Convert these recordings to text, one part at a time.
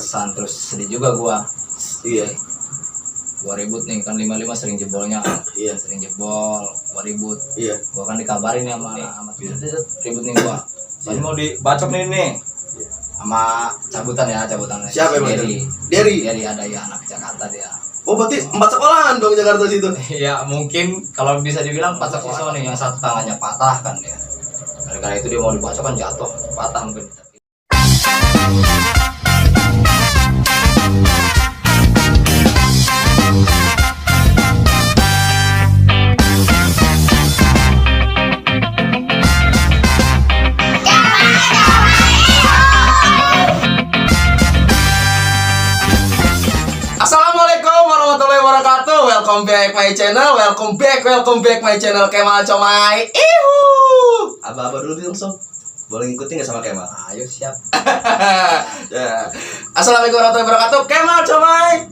alasan, terus sedih juga gua. Iya. Gua ribut nih kan 55 sering jebolnya. Iya. Sering jebol, gua ribut. Iya. Gua kan dikabarin ya sama ribut nih gua. Soalnya mau dibacok nih. Sama cabutan. Siapa yang Derry ada ya, anak Jakarta dia. Oh berarti 4 sekolahan dong Jakarta situ. Iya mungkin kalau bisa dibilang 4 siswa nih, yang satu tangannya patah kan ya. Gara-gara itu dia mau dibacok kan jatuh, patah mungkin. Assalamualaikum warahmatullahi wabarakatuh. Welcome back my channel Kemal Comai. Aba-aba dulu langsung. Boleh ngikutin nggak sama Kemal? Ayo siap. Ya. Assalamualaikum warahmatullahi wabarakatuh. Kemal Comai.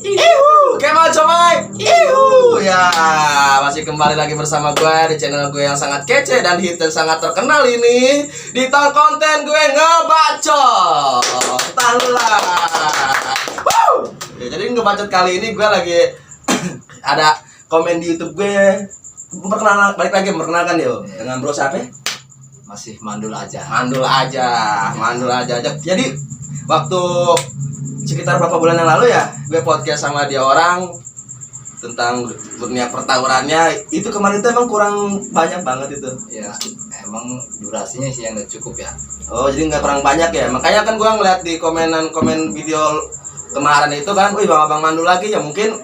Kemal Comai. Ya, masih kembali lagi bersama gue di channel gue yang sangat kece dan hit dan sangat terkenal ini. Di tahun konten gue ngebacot. Tahulah. Ya, jadi ngebacot kali ini gue lagi ada komen di YouTube gue. Memperkenalkan yo dengan bro siapa? Masih mandul aja. Jadi waktu sekitar berapa bulan yang lalu ya, gue podcast sama dia orang tentang dunia pertawurannya. Itu kemarin tuh emang kurang banyak banget itu. Ya, emang durasinya sih yang gak cukup ya. Oh, jadi nggak kurang banyak ya. Makanya kan gue ngeliat di komen video kemarin itu kan, wih bang mandul lagi ya, mungkin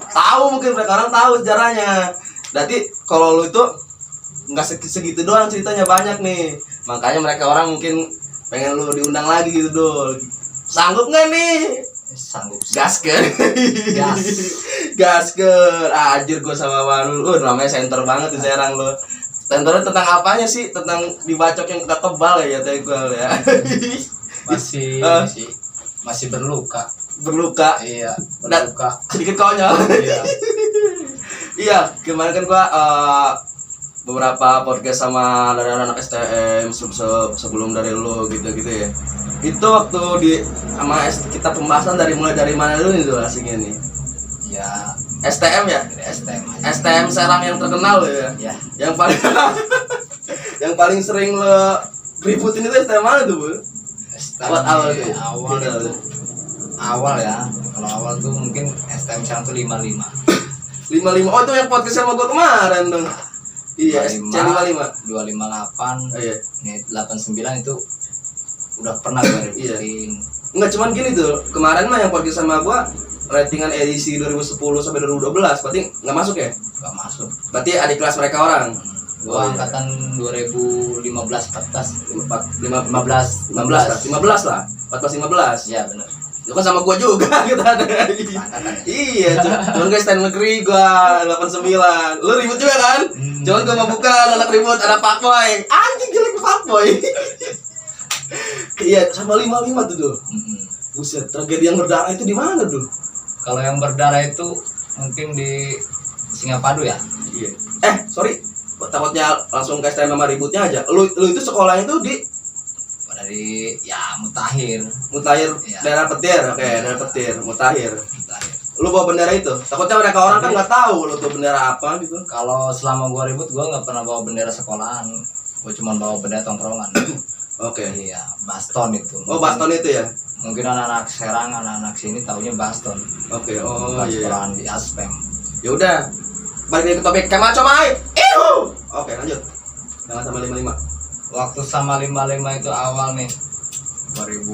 mereka orang tahu sejarahnya. Berarti kalau lu itu nggak segitu doang ceritanya, banyak nih. Makanya mereka orang mungkin pengen lu diundang lagi gitu dong. Sanggup nggak nih? Sanggup. Gaskeun. Gaskeun. Anjir gue sama Manul. Namanya center banget di Serang lo. Centernya tentang apanya sih? Tentang dibacok yang gak kebal ya tegol ya. Masih berluka. Iya, berluka. Sedikit konyol. Iya. Iya, kemarin kan gua beberapa podcast sama dari anak STM sebelum dari lu gitu ya. Itu waktu kita pembahasan mulai dari mana dulu nih tuh asiknya nih? Ya, STM ya? STM Serang yang terkenal ya. Ya. Yang paling sering lo ributin itu STM mana tuh, Bu? Awal ya. Kalau awal tuh mungkin STM Serang tuh 55. 55. Oh, itu yang podcast sama gua kemarin dong. Iya, C55 258. Oh, iya. Nih 89 itu udah pernah gue ributin. Enggak cuman gini tuh. Kemarin mah yang podcast sama gua ratingan edisi 2010 sampai 2012, berarti enggak masuk ya? Enggak masuk. Berarti adik kelas mereka orang. Gua angkatan 2015 lah. 14 15. Iya, benar. Itu kan sama gua juga kita ada. Iya, cuman guys stand negeri gua 89. Lu ribut juga kan? Cuman gua mau buka anak ribut, ada fuckboy. Anjing jelek fuckboy. Iya, sama 55 tuh. Buset, tragedi yang berdarah itu di mana tuh? Kalau yang berdarah itu mungkin di Singapadu ya? Iya. Sorry. Takutnya langsung ke STM sama ributnya aja. Lu itu sekolahnya tuh di dari ya Mutakhir ya. Daerah Petir. Oke, daerah Petir, Mutakhir. Lu bawa bendera itu? Takutnya mereka orang kan nggak tahu lu tuh bendera apa gitu. Kalau selama gua ribut gua nggak pernah bawa bendera sekolahan. Gua cuma bawa bendera tongkrongan. Oke. Iya, baston itu. Oh, baston itu ya? Mungkin anak-anak Serang, anak-anak sini taunya baston. Oke. Oh, bukan iya. Sekolahan di Aspem. Ya udah. Balik lagi ke topik Kemal Comai. Oke, lanjut. Jangan sama 55. Waktu sama 55 itu awal nih 2000.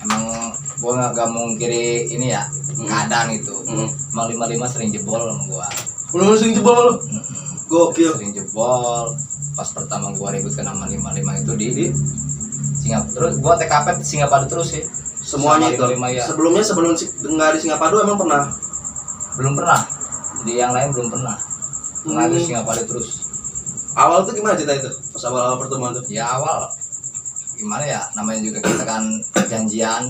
Emang gua nggak mungkiri ini ya, kadang itu. Emang 55 sering jebol sama gua. Lu sering jebol lu? Gokil. Sering jebol. Pas pertama gua ribut ke nama 55 itu di Singapura. Terus gua TKP Singapura terus sih. Semuanya itu. Ya. Sebelum nggak di Singapura emang pernah? Belum pernah. Di yang lain belum pernah. Di Singapura terus. Awal tuh gimana cerita itu? Pas awal pertemuan tuh? Ya awal gimana ya, namanya juga kita kan janjian.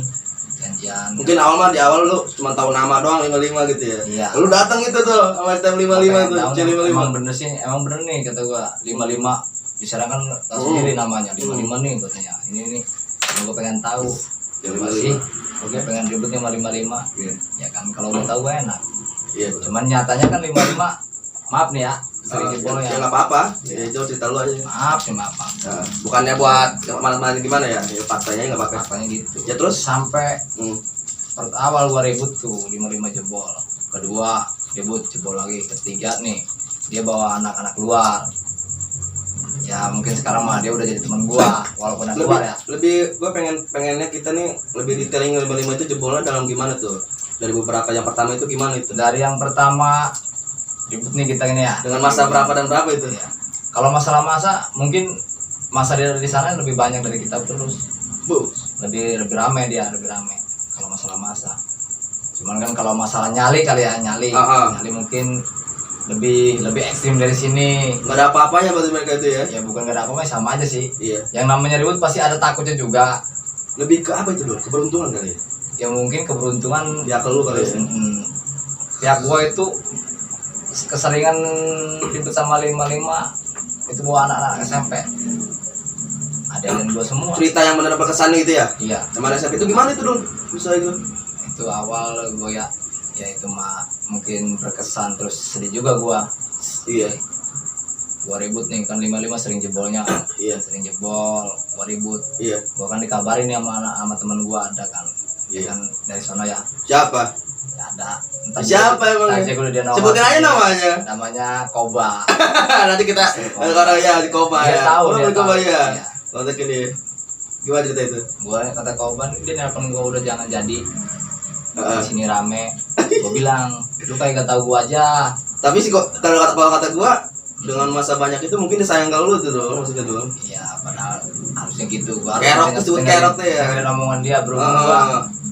Mungkin di awal lu cuma tahu nama doang 55 gitu ya. Iya. Lu datang itu tuh sama STM 55 tuh, C55. Emang bener nih kata gua, 55 diserahkan tahu sendiri namanya. 55 nih katanya. Ini gua pengen tahu. Masih Oke, pengen ribut 555. Iya. Ya kan kalau udah tahu enak. Iya. Cuman nyatanya kan 55, maaf nih ya, sering jebol Ya ya. nggak apa-apa. Ya itu cerita lu aja. Maaf nih maaf. Nah, bukannya buat malas-malasin gimana ya? Ya faktanya nggak apa-apa. Faktanya gitu. Ya terus? Sampai Hmm. awal gua ribut tuh 55 jebol. Kedua ribut jebol lagi. Ketiga nih dia bawa anak-anak keluar. Ya mungkin sekarang mah dia udah jadi teman gua walaupun anak keluar ya. Lebih gua pengennya kita nih lebih detailing 55 itu jebolnya dalam gimana tuh? Dari beberapa yang pertama itu gimana itu? Dari yang pertama ribut nih kita ini ya. Dengan masa berapa dan berapa itu? Ya. Kalau masalah masa mungkin masa dia di sana lebih banyak dari kita terus. Bu. Lebih ramai dia, lebih ramai kalau masalah masa. Cuman kan kalau masalah nyali kali ya, nyali mungkin lebih ekstrim dari sini. Nggak ada apa-apanya berarti mereka itu ya? Ya bukan gak ada apa-apa, sama aja sih. Iya. Yang namanya ribut pasti ada takutnya juga. Lebih ke apa itu dulu? Keberuntungan kali ya? Ya mungkin keberuntungan Ya ke lu kali ya? Pihak gua itu keseringan ribut sama 55 itu bawa anak-anak SMP. Ada gua semua. Cerita yang benar berkesan gitu ya? Iya. Sama SMP itu gimana itu dulu? Bisa itu? Itu awal gua ya itu mah mungkin berkesan terus sedih juga gua. Iya. Gua ribut nih kan 55 sering jebolnya. Iya. Sering jebol, gua ribut. Iya. Gua kan dikabarin nih sama temen gua ada kan. Iya. Kan dari sana ya. Siapa? Ya ada. Entah Siapa dia, emang? entah aja gua dia Sebutin aja namanya. Namanya Koba. Nanti kita kalau ya di Koba Dia ya. tahu, Oh, dia di Koba tahu. ya. Iya. Kontak ini. Gimana cerita itu? Gua kata Koba dia nelpon gua udah jangan jadi. Heeh. Di sini rame. Gua bilang, lu kayak gak tahu gua aja. Tapi sih kok kalau kata gua dengan masa banyak itu mungkin disayang kalau lu tuh dong maksudnya tuh. Iya, padahal harusnya gitu. Gua Kerok harus disebut dengerin- kerok tuh ya. dengerin omongan dia, bro. Gua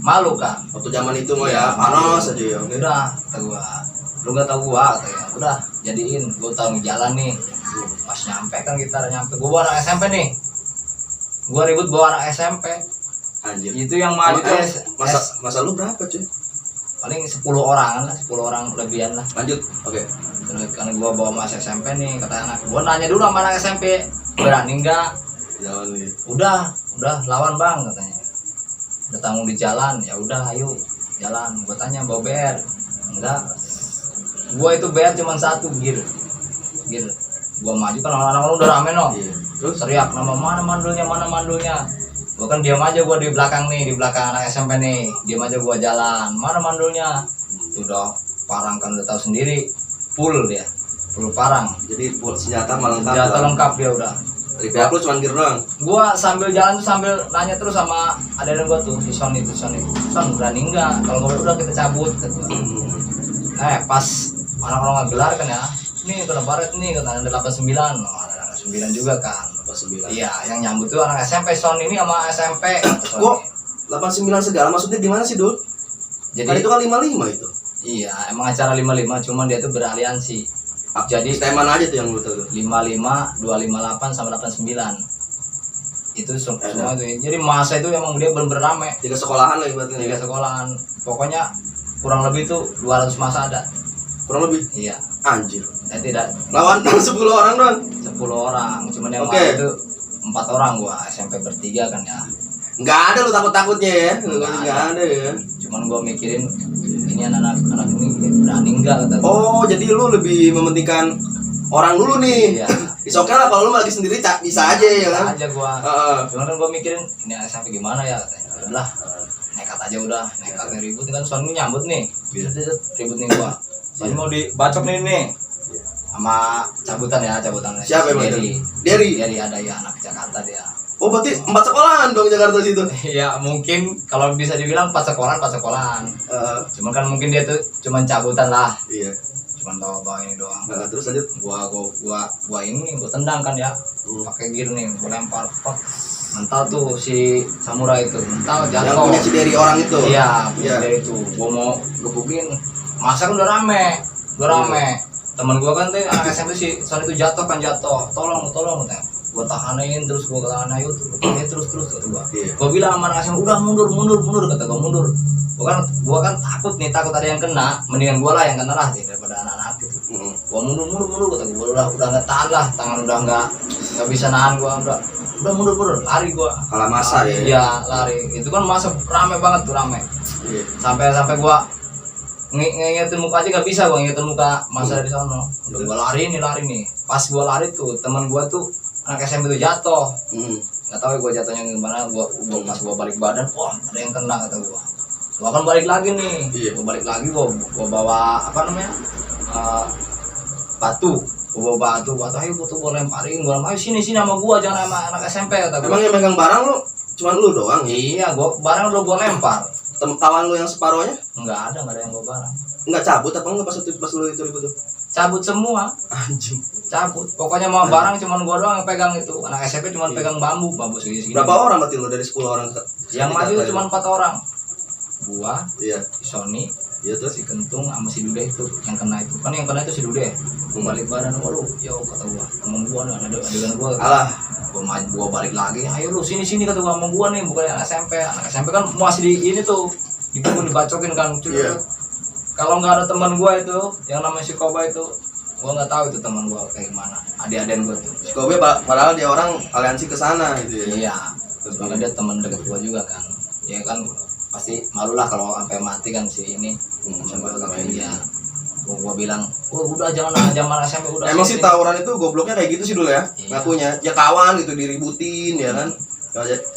malu kan. Waktu zaman itu mah Iya, ya panas aja ya. Oke. Udah, kata gua. Lu gak tahu gua katanya. Udah, jadiin. Gua tahu nih jalan nih. Pas nyampe kan kita udah nyampe. Gua bawa anak SMP nih. Gua ribut bawa anak SMP. Anjir. Itu yang maju tuh Masa lu berapa cuy? paling 10 orang lah, 10 orang lebihan lah. Lanjut. Oke. Terus kan gua bawa mas SMP nih, kata anak. Gua nanya dulu sama anak SMP, berani enggak? Jalan nih. Udah lawan bang katanya. Udah tanggung di jalan, ya udah ayo jalan. Gua tanya bawa BR, enggak. Gua itu BR cuma satu gir. Gua maju kan anak-anak udah rame no. Iya. Terus Teriak nama mana mandulnya. Gua kan diam aja gua di belakang anak SMP nih. Diam aja gua jalan. Mana mandulnya? Udah parang kan udah tahu sendiri. Full parang. jadi buat senjata malah lengkap. Senjata lah. lengkap dia udah. Dari pihak lu cuma gear doang. Gua sambil jalan tuh sambil nanya terus sama adik gua tuh si Son itu. Son berani enggak? Kalau gua udah kita cabut kata gua. Pas orang-orang gelar kan ya. Nih kena baret nih kata ada 89. Oh, ada 9 juga kan. 89. Iya, yang nyambut tuh anak SMP Son ini sama SMP. Kok 89 segala maksudnya gimana sih, Dul? Jadi Kan itu kan 55 itu. iya, emang acara 55 cuman dia tuh beraliansi. Jadi tema aja tuh yang lu tahu. 55, 258 sama 89. Itu semua itu. Jadi masa itu emang dia bener-bener rame. 3 sekolahan lah ibaratnya. 3 sekolahan. Pokoknya kurang lebih tuh 200 masa ada. Kurang lebih. Iya. Anjir. Tidak Lawan 10 orang doang. 10 orang. Cuman yang Oke. main itu 4 orang gua SMP bertiga kan ya. Enggak ada lu takut-takutnya ya. Nggak Enggak ada ya. Cuman gua mikirin ini anak ini berani enggak kata gua. Oh, jadi lu lebih mementingkan orang dulu nih. Iya. Is oke lah kalau lu lagi sendiri bisa aja ya kan. Bisa aja gua. Heeh. Cuman kan gua mikirin ini SMP gimana ya katanya. Udah nekat aja udah. Nekat nih ribut kan Sony nyambut nih. Ribut nih gua. Sony mau dibacok nih. Sama cabutan. Siapa emang Derry. Derry. Ada ya anak Jakarta dia. Oh, berarti 4 sekolahan dong Jakarta situ. Ya mungkin kalau bisa dibilang 4 sekolahan. Heeh. Cuman kan mungkin dia tuh cuman cabutan lah. Iya. Cuman bawa ini doang. Nah, terus lanjut. Gua ini gua tendang kan ya. Pakai gear nih, gua lempar. Mental tuh si samurai itu. Mental Yang jatuh. punya si Derry orang itu. Iya, Iya. dia itu. Gua mau gebukin. Masa kan udah rame. Temen gua kan tuh anak SMP si Son itu jatuh. Tolong katanya. Gua tahanin terus gua tahanin terus kata gua. Iya. Gua bilang sama anak SMP udah mundur kata gua mundur. Gua kan takut ada yang kena, mendingan gua lah yang kena lah daripada anak-anak gitu. Gua mundur kata gua udah enggak tahan lah, tangan udah enggak bisa nahan gua udah udah mundur lari gua. Kalah masa ya. Iya lari, itu kan masa rame banget tuh rame. Iya. Sampai gua ngingetin muka aja gak bisa, gua ngingetin muka masa di sono. Udah gua lari nih. Pas gua lari tuh teman gua tuh anak SMP tuh jatuh. Nggak tahu ya gua jatuhnya gimana. Gua pas gua balik badan, wah ada yang kena kata gua. Gua kan balik lagi nih. Iya. Gua balik lagi, gua bawa apa namanya batu. Gua bawa batu, ayo gua lemparin. Gua ayo sini sama gua, jangan sama anak SMP kata gua. Emang yang megang barang lu cuman lu doang? Iya, gua barang udah gua lempar. Kawan lu yang separohnya? Enggak ada yang bawa barang. Enggak cabut apa enggak pas lu itu ribut tuh? Cabut semua. Anjing. Cabut. Pokoknya mau barang cuman gua doang yang pegang itu. Anak SMP cuman pegang bambu segini. Berapa orang berarti lu dari 10 orang? Yang maju cuma 4 orang. Gua, iya, Sony, iya tuh si Kentung sama si Dude itu yang kena itu. Kan yang kena itu si Dude. Gua balik badan sama lu. Yo kata gua, temen gua ada adegan gua. alah, Gua balik lagi. Ayo lu sini kata gua sama gua nih, bukan anak SMP. Anak SMP kan masih di ini tuh. Dipukul dibacokin kan. Iya. Kalau nggak ada teman gua itu yang namanya si Koba itu, gua nggak tahu itu teman gua kayak gimana. Adik-adikan gua tuh. si Kobe padahal dia orang aliansi ke sana gitu ya. Iya. Terus kalau dia teman dekat gua juga kan. Ya kan pasti malu lah kalau sampai mati kan si ini. Sampai iya. Gua bilang, udah jangan SMP udah. Emang sih tawuran itu gobloknya kayak gitu sih dulu ya. Iya. Ngakunya ya kawan gitu diributin ya kan.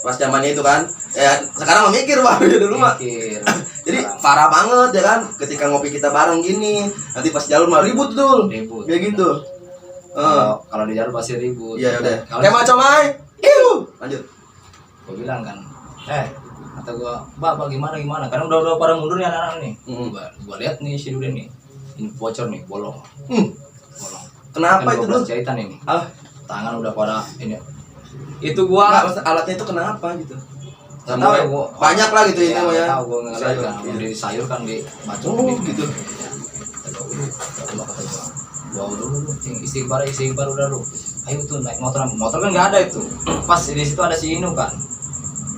Pas zamannya itu kan. Ya sekarang memikir Pak dulu mah. Mikir. Jadi parah banget ya kan, ketika ngopi kita bareng gini, nanti pas jalur mah ribut tuh, Ribut. kayak gitu. Kalau di jalur pasti ribut. Iya udah. Kalau Kayak macam ay, lanjut. gua bilang kan, kata gua, bapak gimana? Karena udah pada mundur nih anak-anak nih. Gua lihat nih si Dude nih, ini bocor nih, bolong. Bolong. Kenapa Kan itu 12 dulu? jahitan ini. Ah, Tangan udah pada ini. Itu gua nggak, alatnya itu kenapa gitu? Nggak Tahu tahu ya, gua banyak lah gitu ya, ini ya. tahu gua ngeliat Sayur, kan, iya. di sayur kan di bacok Oh, gitu. Gua dulu istighfar udah lu. Ayo tuh naik motor kan nggak ada itu. Pas di situ ada si Inu kan.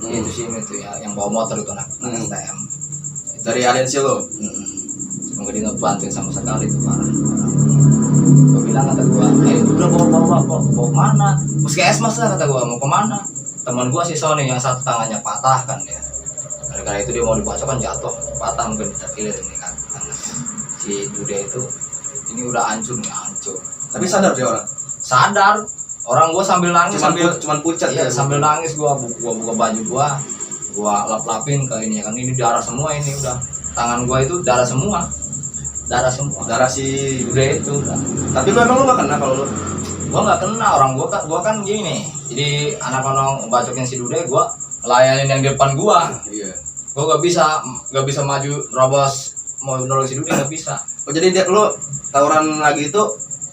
Itu si Inu itu ya yang bawa motor itu anak STM. Dari aliansi lo. Nggak dia ngebantuin sama sekali itu parah. Gua bilang kata gua, ayo udah bawa kemana? Puskesmas lah kata gua, mau kemana? Teman gua si Sony yang satu tangannya patah kan dia. Gara-gara itu dia mau dibacok kan jatuh, patah mungkin terkilir ini kan tangannya. Si Dude itu ini udah hancur. Tapi sadar dia orang. Sadar. Orang gua sambil nangis Cuman pucat iya, ya. sambil nangis gua buka baju gua lap-lapin ke ini kan ini darah semua ini udah. Tangan gua itu darah semua. Darah si. Dude itu udah. Tapi lu emang lu gak kena kalau lu? Gua nggak kena, orang gua kan gini. Jadi anak orang bacokin si Dude, gua layanin yang di depan gua. Iya. Gua nggak bisa maju robos mau nolong si Dude nggak bisa. Oh jadi lu tawuran lagi itu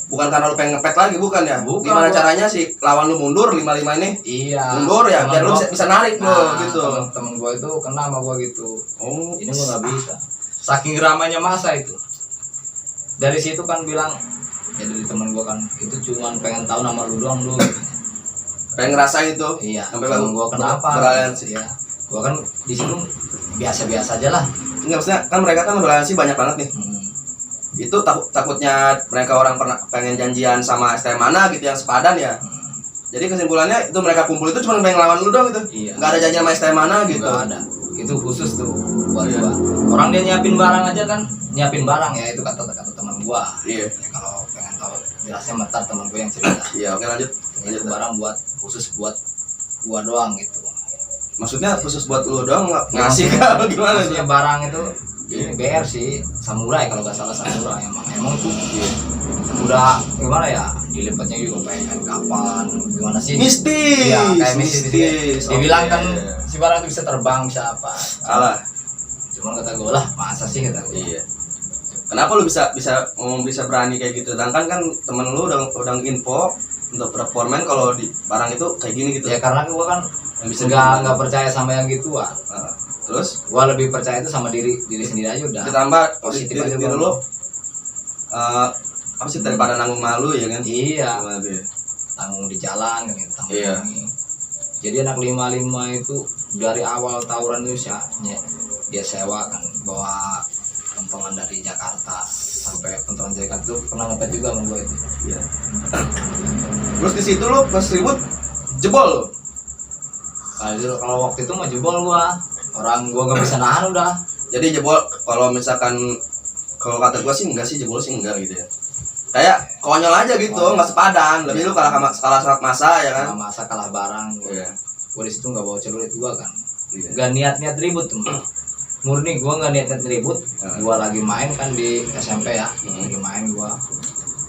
bukan karena lu pengen ngepet lagi bukan ya? Bukan, Gimana gua. caranya si lawan lu mundur 55 ini? Iya. Mundur ya, Temen biar lu gua- bisa narik lu gitu. Temen gua itu kena sama gua gitu. Oh, Ini gua nggak bisa. Saking ramainya masa itu. Dari situ kan bilang, ya dari temen gua kan itu cuman pengen tahu nama lu doang lu. pengen ngerasain itu. Iya. Sampai Temen gua kenapa? beraliansi. Iya. Gua kan di situ biasa-biasa aja lah. Enggak, maksudnya kan mereka kan beraliansi banyak banget nih. Itu takutnya mereka orang pernah pengen janjian sama STM mana gitu yang sepadan ya. Jadi kesimpulannya itu mereka kumpul itu cuma pengen lawan lu doang gitu. Iya. Nggak ada janjian sama STM mana gitu. Nggak ada. Itu khusus tuh buat Iya. gua. Orang dia nyiapin barang aja kan, nyiapin barang ya itu kata teman gua. Iya. Ya, kalau pengen tahu jelasnya mentar teman gua yang cerita. Iya, oke lanjut. Itu barang khusus buat gua doang gitu. Maksudnya khusus buat lu doang Ya, ngasih maksudnya- apa gimana maksudnya tuh? barang itu ini BR sih, samurai kalau nggak salah samurai emang tuh udah gimana ya dilipatnya juga kayak kapan gimana sih? Mistis. Iya, kayak mistis. Dibilang Oke. kan si barang itu bisa terbang bisa apa? Salah. Cuman kata gue lah masa sih kata gue. Iya. Kenapa lu bisa berani kayak gitu? Sedangkan kan temen lu udah info untuk performan kalau di barang itu kayak gini gitu. Ya karena gue kan Yang bisa nggak percaya sama yang gituan. Terus Gue lebih percaya itu sama diri sendiri aja udah. ditambah Positif diri aja diri gua. lu apa sih daripada nanggung malu ya kan? Iya. Gimana tuh ya? Tanggung di jalan kan gitu, tanggung Iya. ini. Jadi anak 55 itu dari awal tawuran itu dia sewa kan bawa kentongan dari Jakarta sampai kentongan Jakarta itu pernah ngepet juga sama gue itu. Iya. Terus di situ lu pas ribut jebol lu. Kalau waktu itu mah jebol gua. Orang gua nggak bisa nahan udah. Jadi jebol kalau misalkan kalau kata gua sih enggak sih, jebol sih enggak gitu ya. Kayak konyol aja gitu, nggak sepadan. Lebih lu kalah masa ya kan. Kalah masa, kalah barang. Iya. Gua di situ nggak bawa celurit gua kan. Iya. Gak niat ribut tuh. Murni gua nggak niat ribut. Gua lagi main kan di SMP ya. Lagi main gua.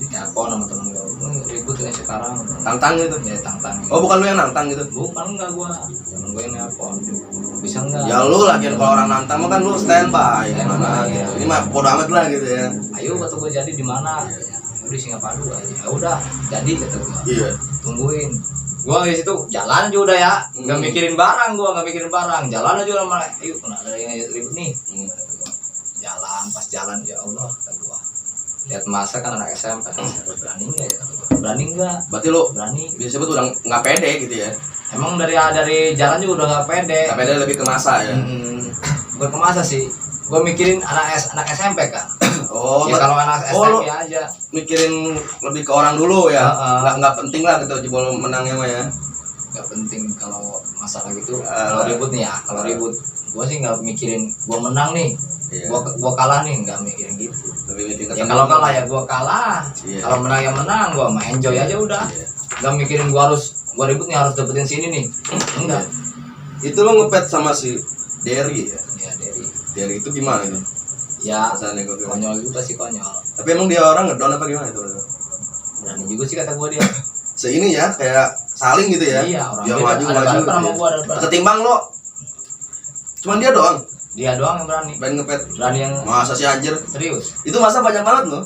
Telepon sama temen gua. Ribut kan sekarang. Tantang gitu. Ya tantang. Oh, bukan lu yang nantang gitu. Bukan, enggak gua. Temen gua yang nelpon. Bisa enggak? Ya lu lagian kalau orang nantang mah kan lu standby gimana Iya. gitu. Ini mah bodo amat lah gitu ya. Ayo kata gua, jadi di mana? Di Singapura aja. Ya udah, jadi kata gua. Iya. Tungguin. Gua di situ jalan aja udah ya. Enggak mikirin barang, Jalan aja sama ayo ada yang ribut nih. Jalan, pas jalan ya Allah kata gua. Lihat masa kan anak SMP kan berani enggak ya kata gua. Berani enggak? Berarti lu Berani. biasanya tuh udah nggak pede gitu ya. Emang dari jalan juga udah nggak pede. Nggak pede lebih ke masa ya. Bukan ke masa sih. Gua mikirin anak SMP kan. Oh, Ya kalau anak SMP aja. mikirin lebih ke orang dulu ya. Nggak penting lah gitu jebol menangnya mah ya. Gak penting kalau masalah gitu. Kalau ribut nih ya, kalau ribut gua sih nggak mikirin gua menang nih, Iya. gua kalah nih, nggak mikirin gitu. Lebih mikirin Ya kalau kalah ya gua kalah. Iya. Kalau menang ya menang, gua mah enjoy aja udah. Iya. Gak mikirin gua ribut nih harus dapetin sini nih. Enggak. Itu lo ngepet sama si Derry ya. Ya dari Derry itu gimana itu? ya Rasanya gua bilang. konyol juga sih, konyol. Tapi emang dia orang ngedown apa gimana itu? Berani juga sih kata gua dia. Seini ya kayak saling gitu ya. Iya, orang dia dia maju ada maju. depan sama gua, ada depan. Ketimbang lo. Cuman dia doang. Dia doang yang berani. Main ngepet. Berani yang Masa sih anjir. serius. Itu masa banyak banget lo.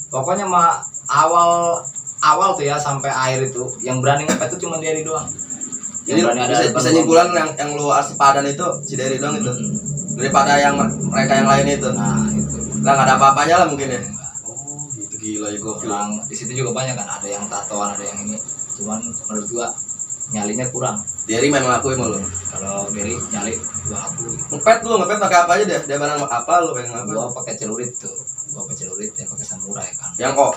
Pokoknya mah awal tuh ya sampai akhir itu yang berani ngepet tuh cuma Derry doang. Jadi bisa nyimpulan yang lu asli padan itu si Derry doang itu. Daripada yang mereka yang lain itu. Nah itu. Lah nggak ada apa-apanya lah mungkin ya. Oh, gitu gila ya gokil. Orang di situ juga banyak kan, ada yang tatoan, ada yang ini. Cuman menurut gua nyalinya kurang. Derry memang aku emang lo. Kalau Derry nyali gua akui. Ngepet pakai apa aja deh? Dia barang apa lu pengen apa? Gua pakai celurit tuh. Gua pakai celurit ya, pakai samurai kan. Yang kok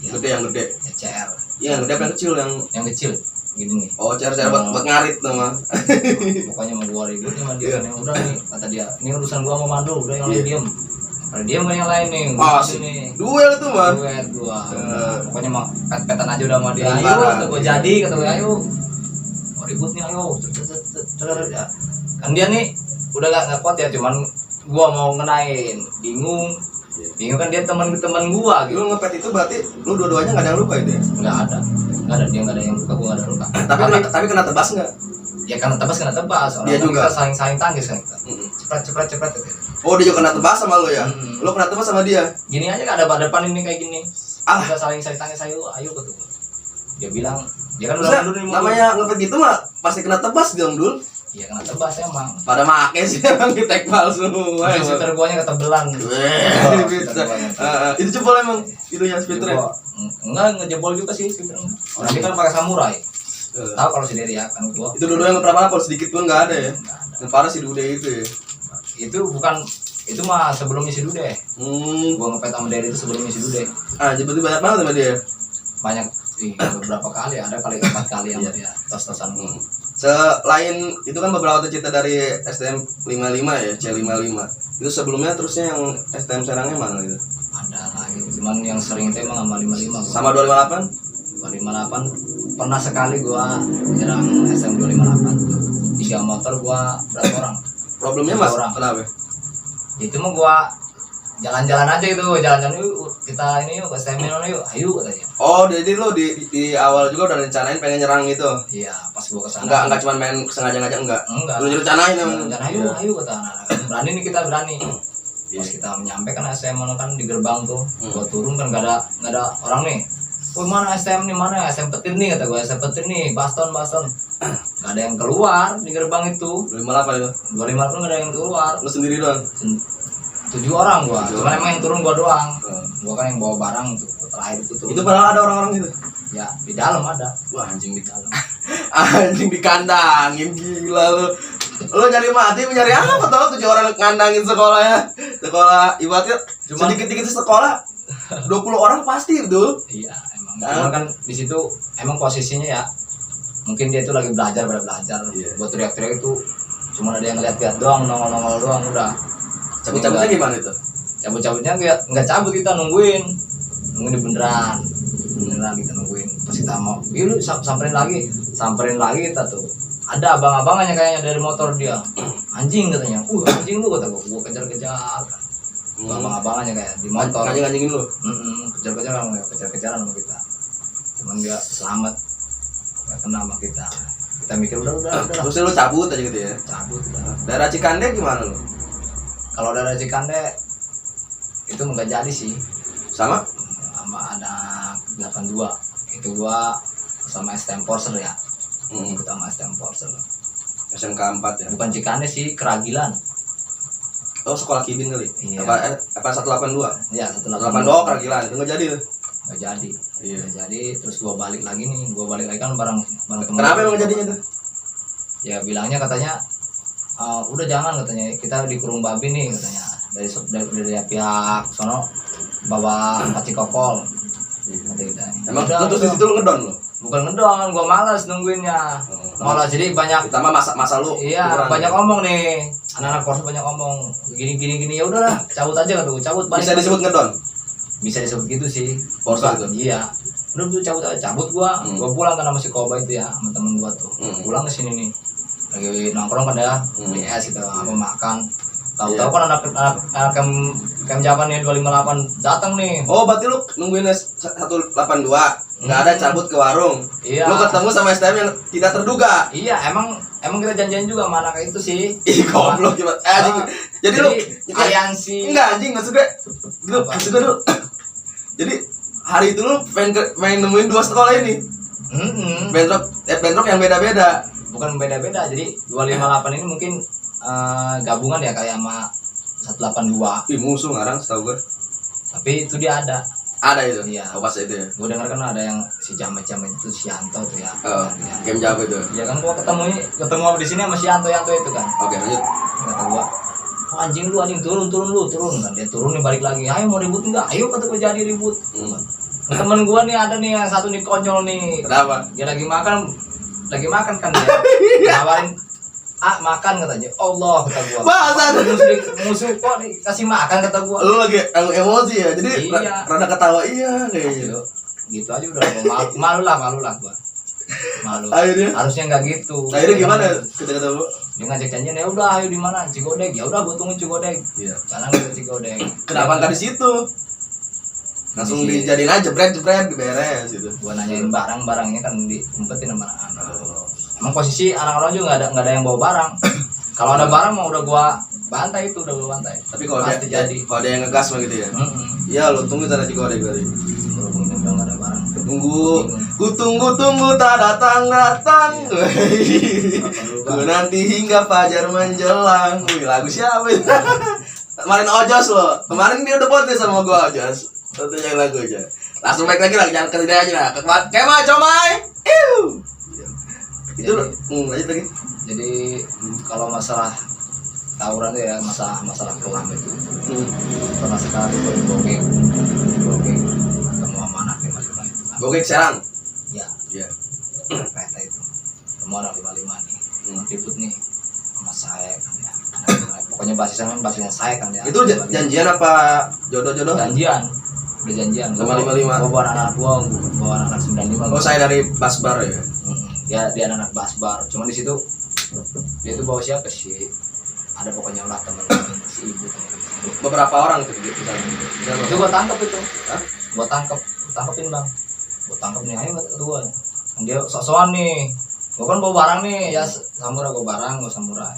Ya, gede yang gede. ya CR. Iya yang gede apa yang kecil yang Yang kecil gini nih. oh cara buat ngarit tuh mah. Pokoknya mau gua ribut sama dia kan, yang udah nih kata dia. Ini urusan gua sama Mandu, udah yang lain diem. Pada diem yang lain nih. Oh, Sini. duel tuh mah. Duet gua. Pokoknya mah pet-petan aja udah sama dia. Iya, Ayo, parah. kata gua jadi, kata gua ayo. Mau ribut nih ayo. Ya. Kan dia nih udah gak kuat ya, cuman gua mau ngenain, bingung kan dia teman gua gitu. Lu ngepet itu berarti lu dua-duanya nggak ada yang luka itu ya? Nggak ada dia nggak ada yang luka, gua nggak ada luka. Tapi kena tebas nggak? Ya karena tebas orang Dia juga. kita saling tangkis kan kita. Cepet gitu. Oh dia juga kena tebas sama lu ya? Mm-mm. Lu kena tebas sama dia? Gini aja kan ada depan ini kayak gini. Ah. Kita saling tangkis, ayo kata gua. Dia bilang, dia kan udah Maksudnya, mundur nih, mundur. namanya ngepet gitu mah pasti kena tebas dong dul. Iya kena tebas emang. Pada make sih emang tekbal semua. Mungkin sweater guanya ketebelan. Itu jebol emang itu yang sweaternya. Enggak ngejebol juga sih sweater. Orang ini kan pakai samurai. Tahu kalau si Derry ya kan gua. Itu dua-duanya nggak pernah sedikit pun nggak ada ya. Yang parah si Dude itu ya. Itu mah sebelumnya si Dude. Hmm. Gua ngepet sama Derry itu sebelumnya si Dude. Ah, jadi banyak banget sama dia. Banyak beberapa kali, ada kali 4 kali yang dia tos-tosan gua. Selain itu kan beberapa cerita dari STM 55 ya, C55. Itu sebelumnya terusnya yang STM Serangnya mana gitu? Ada lagi, cuman yang sering itu emang sama 55 gua. Sama 258? 258 pernah sekali gua nyerang SM 258. Isi motor gua berapa orang? Problemnya mas, Orang. kenapa? Itu mah gua jalan-jalan aja gitu, jalan-jalan yuk kita ini yuk ke STM yuk, ayo katanya. Oh, jadi lo di awal juga udah rencanain pengen nyerang gitu? Iya, pas gua kesana. Enggak cuma main sengaja ngajak enggak? Enggak. Lu rencanain emang? Rencana ayo kata anak-anak. Berani nih kita berani. Pas kita menyampe kan STM kan di gerbang tuh, gua turun kan nggak ada orang nih. Woi mana STM nih, mana STM Petir nih kata gua, STM Petir nih, Baston. Nggak ada yang keluar di gerbang itu. 58 itu? 25 pun nggak ada yang keluar. Lu sendiri doang? 7 orang gua, cuma emang yang turun gua doang. Gua kan yang bawa barang tuh, terakhir itu turun. Itu padahal ada orang-orang gitu? Ya di dalam ada. Wah anjing di dalam. Anjing dikandangin gila lu. Lu nyari mati mencari apa tau 7 orang ngandangin sekolahnya. Sekolah ibaratnya Cuma- sedikit-dikit sekolah 20 orang pasti betul. Iya emang. Cuma kan di situ emang posisinya ya mungkin dia itu lagi belajar pada belajar. Iya. Buat teriak-teriak itu cuma ada yang ngeliat-liat doang, nongol-nongol doang udah. Cabut-cabutnya gimana itu? Cabut-cabutnya nggak cabut, kita nungguin di beneran kita nungguin. Pas kita mau, lu samperin lagi kita tuh. Ada abang-abangannya kayaknya dari motor dia, anjing katanya, anjing lu kata gua kejar-kejar. Abang-abangannya kayak di motor. Anjing-anjingin lu. Kejar-kejaran sama kita. Cuman dia selamat, nggak kena sama kita. Kita mikir udah. Terus lu cabut aja gitu ya? Cabut. Daerah Cikande gimana lu? Kalau daerah Cikande itu nggak jadi sih. Sama Anak 82 itu gua sama STM Porser ya. Ikut sama STM Porser. SMK 4 ya? Bukan Cikande sih, Keragilan. Oh, sekolah Kibin kali? Iya. Apa 182? Iya, 182 Keragilan, itu nggak jadi tuh? Nggak jadi. Iya. Nggak jadi, terus gua balik lagi kan bareng temen. Kenapa emang jadinya tuh? Ya bilangnya katanya, udah jangan katanya, kita dikurung babi nih katanya. Dari pihak sono bawa paci kopol. Emang terus di situ lu ngedon lu? Bukan ngedon, gua malas nungguinnya. Malah jadi banyak. Ditambah masa lu. Iya, banyak ngomong nih. Anak-anak Polsek banyak ngomong. Gini ya udahlah, cabut aja kata gua, cabut balik. Bisa disebut ngedon? Bisa disebut gitu sih. Polsek itu? Iya. Udah tuh cabut gua. Gua pulang kan sama si Koba itu ya, sama temen gua tuh. Pulang ke sini nih. Lagi nongkrong kan ya, beli es gitu, apa makan. Tahu-tahu kan anak kem Japan nih 258 datang nih. Oh, berarti lu nungguin 182. Enggak ada cabut ke warung. Iya. Lu ketemu sama STM yang tidak terduga. Iya, emang kita janjian juga sama anak itu sih. Ih, goblok gimana? Anjing. Jadi lu aliansi. Enggak anjing, maksud gue dulu. Jadi hari itu lu pengen nemuin dua sekolah ini. Bentrok yang beda-beda. Bukan beda-beda. Jadi 258 ini mungkin gabungan ya kayak sama 182. Ih, musuh ngarang setahu gue. Tapi itu dia ada. Ada itu. Iya. Oh, pas itu ya. Gue dengar kan ada yang si Jamet itu si Yanto tuh ya. Oh, game Jawa itu. Ya kan gua ketemu di sini sama si Yanto itu kan. Oke, lanjut. Kata gua, anjing turun kan. Dia turun nih balik lagi. Ayo mau ribut enggak? Ayo kata gua jadi ribut. Temen gua nih ada nih yang satu nih konyol nih. Kenapa? Dia lagi makan kan dia. Nawarin makan katanya. Allah kata gua. Bahasa musuh kok dikasih makan kata gua. Lu lagi emosi ya. Jadi iya. rada ketawa iya kayaknya. Gitu aja udah malu lah gua. Malu. Akhirnya? Harusnya enggak gitu. Akhirnya gimana kita ketemu? Dia ngajak janjian, ya udah ayo di mana? Cigodeg. Ya udah gua tunggu Cigodeg. Iya. Jalan ke Cigodeg. Kenapa enggak di situ? Langsung dijadiin aja jebret beres gitu. Gua nanyain barangnya kan diumpetin sama anak. Emang posisi anak-anak juga enggak ada yang bawa barang. Kalau ada barang mau udah gua bantai itu, udah gua bantai. Tapi kalau ada yang ngegas mah gitu ya. Iya, lu tunggu tanda Cigodeg berarti. Udah enggak ada barang. Ku tunggu tak datang. Ku nanti hingga fajar menjelang. Wih, lagu siapa itu? Kemarin Ojos loh. Kemarin dia udah podcast sama gua Ojos. Satu yang lagu aja. Langsung baik lagi lah, jangan kerja aja lah. Kema comai. Itu lanjut lagi. Jadi kalau masalah tawuran tuh ya masalah kelam itu. Pernah sekali gua bogeng ketemu sama anak 55 itu. Bogeng Serang. Ya. Iya. Kereta itu. Ketemu anak 55 nih. Ribut nih sama saya kan ya. Pokoknya basisnya saya kan ya. Itu janjian apa jodoh-jodoh? Janjian. Udah janjian. Sama 55. Gua bawa anak 95. Oh, saya dari Basbar ya. Dia anak Basbar. Cuma di situ dia tuh bawa siapa sih? Ada pokoknya ulah teman si ibu teman. Beberapa orang itu gitu kan. Itu gua tangkap itu. Hah? Gua tangkapin bang. Gua tangkap nih, ayo kata gua. Dia sok-sokan nih. Gua kan bawa barang nih, ya samurai gua barang, gua samurai.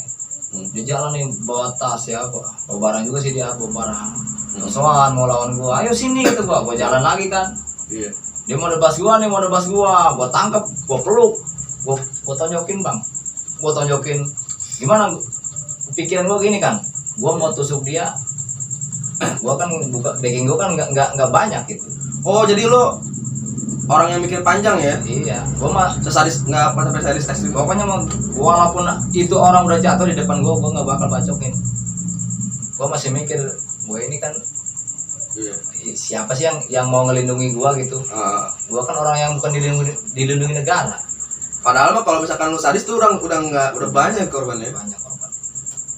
Dia jalan nih bawa tas ya, bawa barang juga sih dia bawa barang. Sok-sokan mau lawan gua, ayo sini gitu gua jalan lagi kan. Iya. Dia mau debas gua, gua tangkap, gua peluk, gua tonjokin bang, gua tonjokin. Gimana? Pikiran gua gini kan, gua mau tusuk dia, gua kan buka daging gua kan nggak banyak gitu. Oh, jadi lo orang yang mikir panjang ya? Iya, gua mah sesadis nggak sampai sadis ekstrim. pokoknya mah walaupun itu orang udah jatuh di depan gua nggak bakal bacokin. Gua masih mikir, gua ini kan siapa sih yang mau ngelindungi gua gitu. Gua kan orang yang bukan dilindungi negara. Padahal mah kalau misalkan lu sadis tuh udah banyak korbannya. Banyak korban,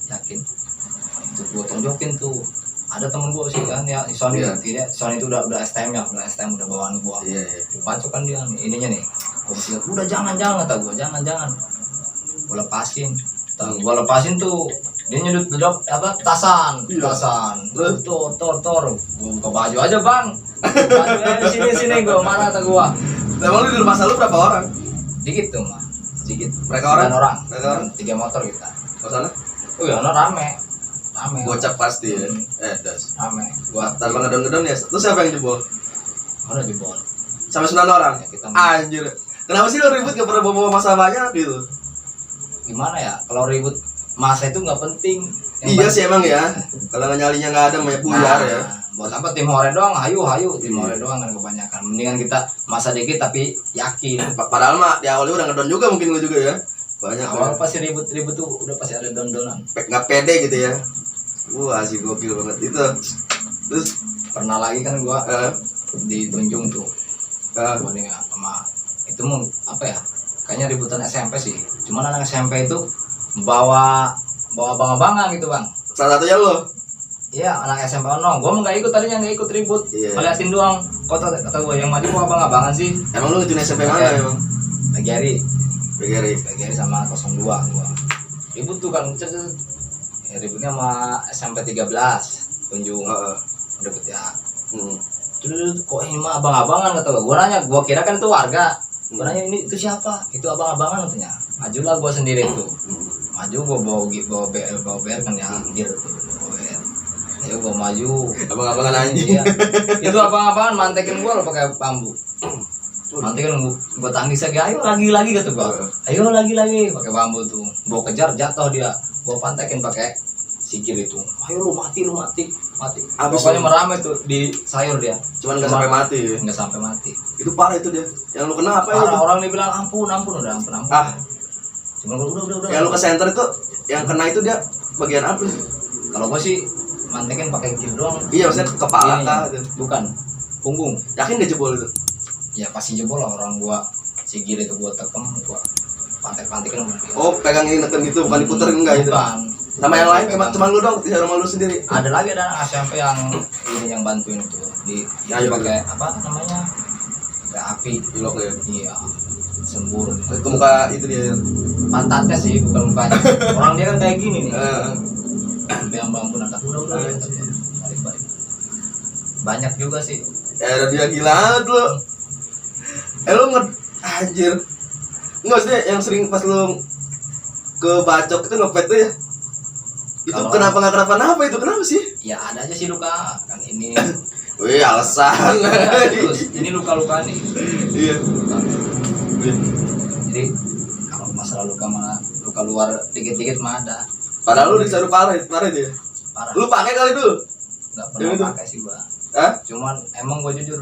yakin. Itu gue tonjokin tuh. Ada temen gue sih kan ya, Sony Iya. tidak, Sony itu udah STM ya, udah bawaan gue. Iya. Dipacok kan dia nih, ininya nih. Gue bilang, udah jangan kata gue, jangan. Gue lepasin. Gue lepasin tuh, dia nyedut bedok apa tasan. Tor. Gue buka baju aja bang. Baju aja sini gue mana kata gue. Emang lu di rumah lu berapa orang? Dikit tuh mah, dikit. Mereka orang? 9 orang. 3 motor gitu kan. Masalah? Oh iya, rame. Bocah pasti ya. Das. Rame. Gua Tanpa ngedon ya. Terus siapa yang jebol? udah jebol. Sampai 9 orang. Ya, kita Anjir. Kenapa sih lu ribut gak pernah bawa masalah banyak gitu? gimana ya? Kalau ribut masa itu nggak penting. Iya sih emang ya. Kalau nyalinya nggak ada banyak buyar ya. Buat apa tim hore doang? Hayu tim hore doang kan kebanyakan. Mendingan kita masa dikit tapi yakin. Padahal mah di awalnya udah ngedon juga mungkin lu juga ya. Banyak Awal pasti ribut tuh udah pasti ada don-donan. nggak pede gitu ya. Wah sih gokil banget itu. Terus Pernah lagi kan gua di Tunjung tuh. Gua nih sama itu mau apa ya? Kayaknya ributan SMP sih. Cuman anak SMP itu bawa abang-abangan gitu bang. salah satunya lu. Iya anak SMP no. Gua mau nggak ikut tadinya nggak ikut ribut. Iya. Ngeliatin doang. Kata gua yang maju bawa abang-abangan sih. Emang lu ngejun SMP mana emang? Gary PGRI. sama 02 gua. Ribut tuh kan ya, ributnya sama SMP 13 Tunjung. Ribut ya. Terus kok ini mah abang-abangan kata gua nanya, gua kira kan itu warga. Gua nanya ini itu siapa? Itu abang-abangan katanya. Majulah gua sendiri tuh. Maju gua bawa BL kan ya anjir tuh. Bawa BL. Ayo gua maju. Abang-abangan anjing. Iya. Itu abang-abangan mantekin gua lo pakai bambu. Nanti kan gua tangis lagi, ayo lagi gitu gua. Ayo lagi pakai bambu tuh. Gua kejar jatuh dia. Gua pantekin pakai sikil itu. Ayo lu mati. Abis Pokoknya merame tuh di sayur dia. Cuman nggak sampai mati ya. Nggak sampai mati. Itu parah itu dia. Yang lu kena apa ya? Orang dibilang ampun udah ampun. Ah, Cuma gua udah. yang lu ke center itu yang kena itu dia bagian apa sih? Kalau gua sih mantekin pakai gil doang. Iya, maksudnya kepala Ini, kah gitu. Bukan. Punggung. Yakin dia jebol itu? Ya pasti jebol lah orang gua. Si gil itu gua tekem gua pantek-pantekin sama dia. Oh, pegang ini neken gitu, bukan diputerin enggak itu. Bukan. Sama yang lain cuma lu dong, tidak sama lu sendiri. Ada lagi ada anak SMP yang ini yang bantuin itu Ya, pakai apa namanya? Pakai api. Ilok ya. Iya. Sembur. Itu muka itu dia. Pantatnya sih bukan mukanya. Orang dia kan kayak gini nih. Eh, Yang ampun angkat udah. Balik. Banyak juga sih. ya ada dia gila lu. Lu anjir. Enggak sih yang sering pas lu ke bacok itu ngepet tuh ya. Itu Kalau- kenapa nggak kenapa-napa itu? Kenapa sih? Ya ada aja sih luka kan ini. Wih, alasan. Terus ini luka-luka nih. Iya. Jadi kalau masalah luka mana luka luar dikit-dikit mah ada. Padahal lu disaru parah itu ya. Parah. Lu pakai kali dulu. Nggak Yang pernah itu? pakai sih gua. Hah? Cuman emang gua jujur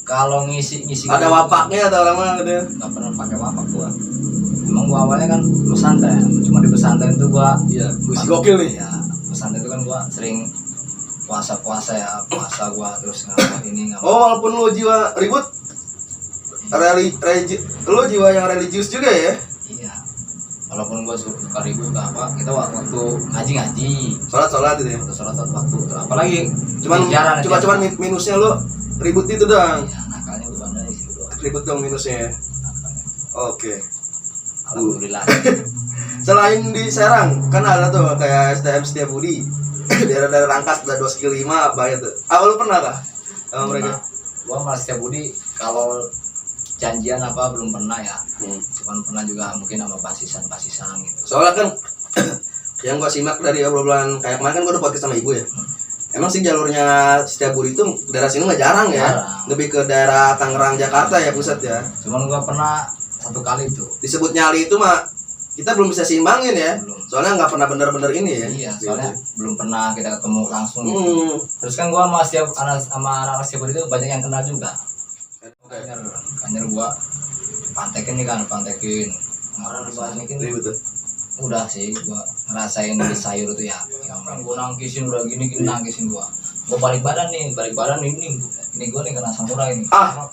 kalau ngisi Ada wapaknya atau orang mana gitu ya? nggak pernah pakai wapak gua. Emang gua awalnya kan pesantren, cuma di pesantren itu gua Iya, gue si gokil nih. ya pesantren itu kan gua sering puasa gua terus ngapa ini ngapa. Oh, walaupun lu jiwa ribut, lu jiwa yang religius juga ya? Iya. Walaupun gua suka ribut ke apa, kita waktu ngaji, Sholat gitu ya. waktu sholat waktu apalagi Cuman jarang cuman minusnya lu ribut itu doang. ya, nakalnya gua bandai sih doang. Ribut dong minusnya. Nakalnya. Oke. Alhamdulillah. Selain di Serang, kan ada tuh kayak STM Setiabudi. Daerah-daerah Rangkas ada 2,5 banyak tuh. Lu pernah kah sama mereka? Gua malah setiap Budi kalau janjian apa belum pernah ya. Cuman pernah juga mungkin sama basisan gitu. Soalnya kan yang gua simak dari obrolan kayak kemarin kan gua udah podcast sama ibu ya. Emang sih jalurnya Setiabudi itu daerah sini nggak jarang ya. Jarang. Lebih ke daerah Tangerang, Jakarta ya pusat ya. Cuman gua pernah satu kali tuh. Disebut nyali itu mah kita belum bisa seimbangin ya. Belum. Soalnya nggak pernah bener-bener ini ya. Iya, soalnya belum pernah kita ketemu langsung. Gitu. Hmm. Terus kan gua sama anak setiap Budi itu banyak yang kenal juga. Kanyer gua pantekin kemarin gua naikin Iya betul. udah sih gua ngerasain di sayur itu ya yang gua nangkisin udah gini nangkisin gua balik badan ini gua nih kena samurai ini Ah.